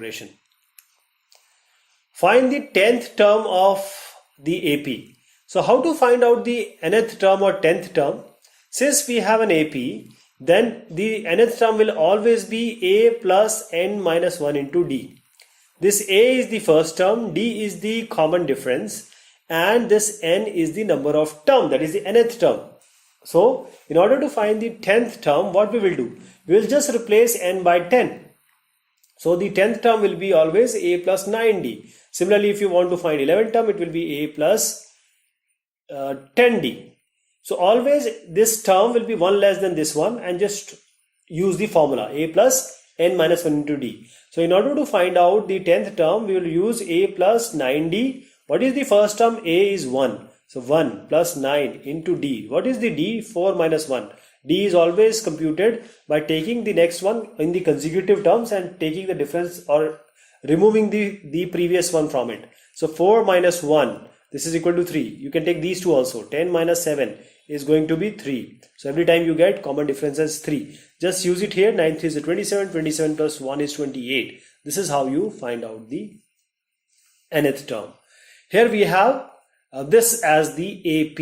operation. Find the 10th term of the AP. So how to find out the nth term or 10th term? Since we have an AP, then the nth term will always be A plus n minus 1 into D. This A is the first term, D is the common difference, and this n is the number of term, that is the nth term. So in order to find the 10th term, what we will do? We will just replace n by 10. So the 10th term will be always A plus 9D. Similarly, if you want to find 11th term, it will be A plus 10D. So always this term will be 1 less than this one, and just use the formula A plus n minus 1 into D. So in order to find out the 10th term, we will use A plus 9D. What is the first term? A is 1. So 1 plus 9 into D. What is the D? 4 minus 1. D is always computed by taking the next one in the consecutive terms and taking the difference or removing the previous one from it. So 4 minus 1, this is equal to 3. You can take these two also. 10 minus 7 is going to be 3. So every time you get common difference as 3. Just use it here. 9 3 is 27. 27 plus 1 is 28. This is how you find out the nth term. Here we have this as the AP.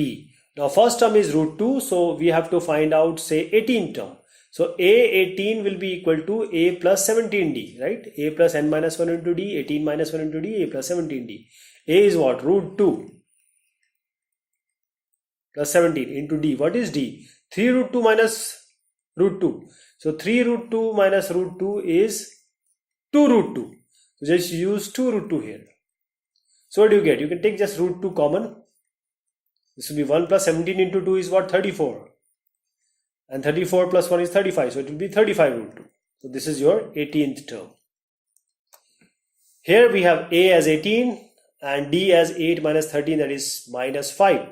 Now first term is root 2. So we have to find out, say, 18th term. So A18 will be equal to A plus 17D, right? A plus n minus 1 into D, 18 minus 1 into D, A plus 17D. A is what? Root 2 plus 17 into D. What is D? 3 root 2 minus root 2. So 3 root 2 minus root 2 is 2 root 2. So just use 2 root 2 here. So what do you get? You can take just root 2 common. This will be 1 plus 17 into 2 is what? 34. And 34 plus 1 is 35. So it will be 35 root 2. So this is your 18th term. Here we have A as 18 and D as 8 minus 13, that is minus 5.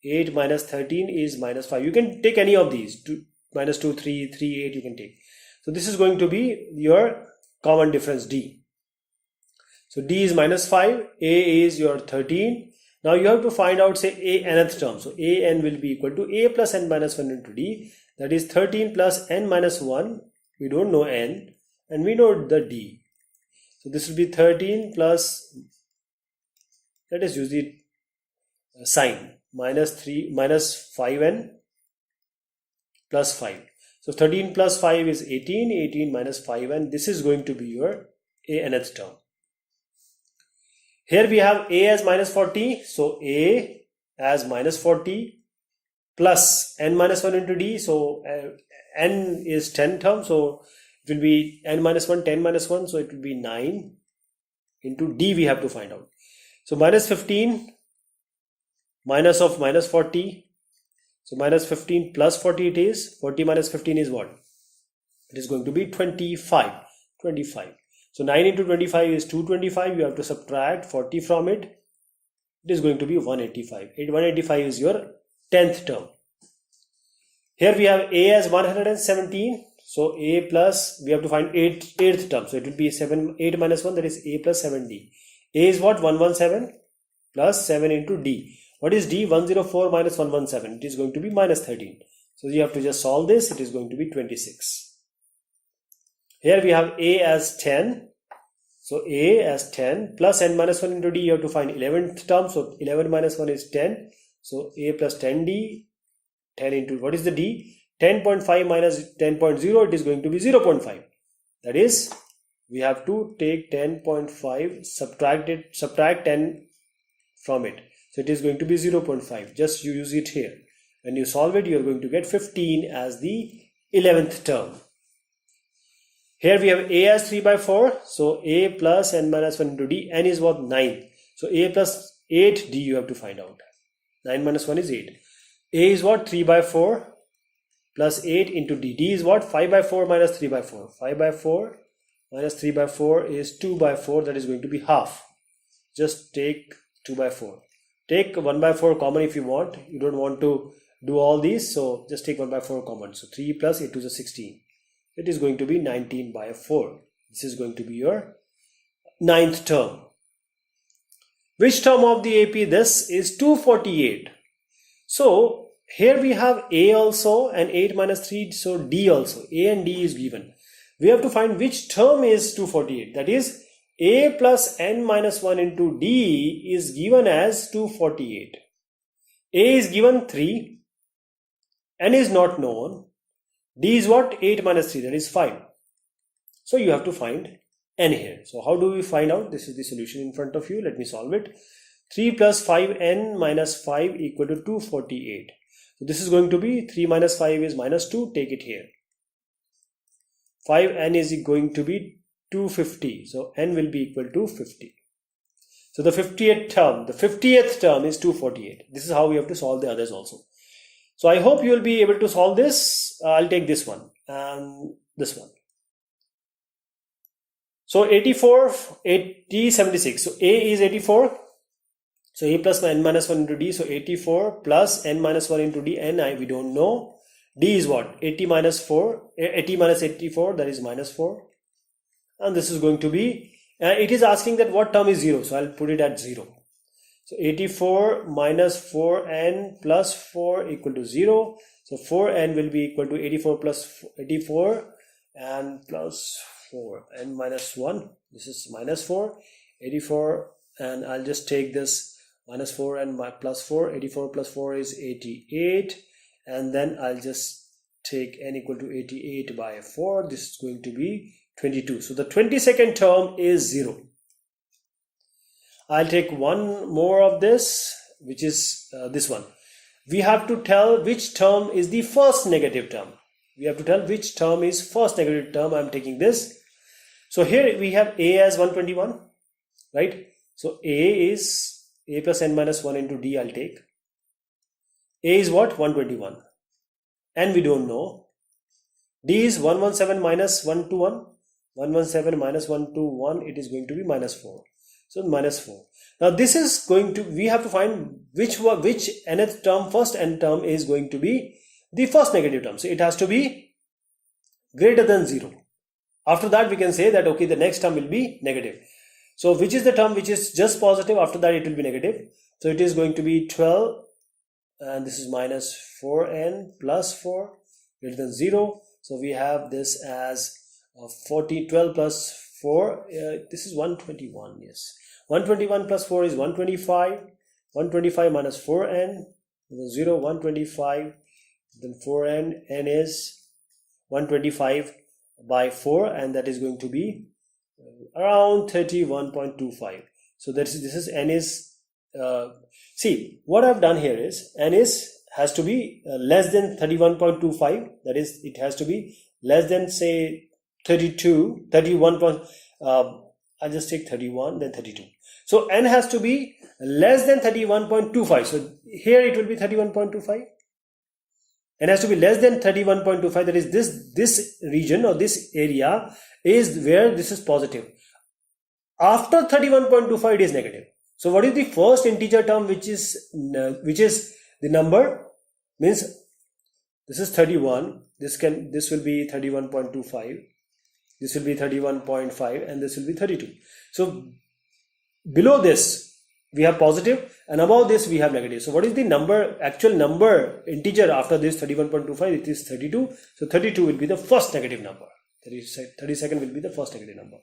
8 minus 13 is minus 5. You can take any of these. 2, minus 2, 3, 3, 8 you can take. So this is going to be your common difference D. So D is minus 5. A is your 13. Now you have to find out, say, A nth term. So A n will be equal to A plus n minus 1 into D. That is 13 plus n minus 1. We don't know n and we know the D. So this will be 13 plus, let us use the sign, minus 5n plus 5. So 13 plus 5 is 18. 18 minus 5n. This is going to be your A nth term. Here we have A as minus 40. So A as minus 40 plus n minus 1 into D. So n is 10 term. So it will be n minus 1, 10 minus 1. So it will be 9 into D we have to find out. So minus 15 minus of minus 40. So minus 15 plus 40 it is. 40 minus 15 is what? It is going to be 25. 25. So 9 into 25 is 225. You have to subtract 40 from it. It is going to be 185. 185 is your 10th term. Here we have A as 117. So A plus, we have to find 8th term. So it will be 8 minus 1, that is A plus 7D. A is what? 117 plus 7 into D. What is D? 104 minus 117. It is going to be minus 13. So you have to just solve this. It is going to be 26. Here we have A as 10. So A as 10 plus n minus 1 into D. You have to find 11th term. So 11 minus 1 is 10. So A plus 10D. 10 into, what is the D? 10.5 minus 10.0. It is going to be 0.5. That is, we have to take 10.5, subtract 10 from it. So it is going to be 0.5. Just you use it here. When you solve it, you are going to get 15 as the 11th term. Here we have A as 3 by 4. So A plus n minus 1 into D. N is what? 9. So A plus 8 D you have to find out. 9 minus 1 is 8. A is what? 3 by 4 plus 8 into D. D is what? 5 by 4 minus 3 by 4. 5 by 4 minus 3 by 4 is 2 by 4. That is going to be half. Just take 2 by 4. Take 1 by 4 common if you want. You don't want to do all these. So just take 1 by 4 common. So 3 plus 8 to the 16. It is going to be 19 by 4. This is going to be your 9th term. Which term of the AP? This is 248. So here we have A also and 8 minus 3. So D also. A and D is given. We have to find which term is 248. That is, a plus n minus 1 into d is given as 248. A is given 3, n is not known, d is what? 8 minus 3, that is 5. So you have to find n here. So how do we find out? This is the solution in front of you. Let me solve it. 3 plus 5n minus 5 equal to 248. So this is going to be 3 minus 5 is minus 2. Take it here. 5n is going to be 250. So n will be equal to 50. So the 50th term is 248. This is how we have to solve the others also. So I hope you will be able to solve this. I'll take this one and this one. So 84, 80, 76. So A is 84. So A plus n minus 1 into D. So 84 plus n minus 1 into D. N we don't know. D is what? 80 minus 4. 80 minus 84, that is minus 4. And this is going to be, it is asking that what term is 0. So I'll put it at 0. So 84 minus 4n plus 4 equal to 0. So 4n will be equal to 84 plus 84 and plus 4 n minus 1. This is minus 4. 84, and I'll just take this minus 4 and plus 4. 84 plus 4 is 88. And then I'll just take n equal to 88 by 4. This is going to be 22. So the 22nd term is 0. I'll take one more of this, which is this one. We have to tell which term is the first negative term. We have to tell which term is first negative term. I'm taking this. So here we have a as 121, right? So a is a plus n minus 1 into d. I'll take. A is what? 121. And we don't know. D is 117 minus 121. 117 minus 121. It is going to be minus 4. So minus 4. Now this is going to, we have to find which nth term, first n term is going to be the first negative term. So it has to be greater than 0. After that we can say that okay, the next term will be negative. So which is the term which is just positive? After that it will be negative. So it is going to be 12, and this is minus 4n plus 4 greater than 0. So we have this as 12 plus 4. This is 121. Yes, 121 plus 4 is 125. 125 minus 4n 0. 125 then 4n. N is 125 by 4, and that is going to be around 31.25. So this is n is see, what I've done here is n has to be less than 31.25. That is, it has to be less than, say, 31. I'll just take 31, then 32. So n has to be less than 31.25. So here it will be 31.25. N has to be less than 31.25. That is, this region or this area is where this is positive. After 31.25 it is negative. So what is the first integer term which is the number? Means this is 31. This will be 31.25. This will be 31.5, and this will be 32. So below this we have positive, and above this we have negative. So what is the number, actual number, integer after this 31.25? It is 32. So 32 will be the first negative number. 32nd will be the first negative number.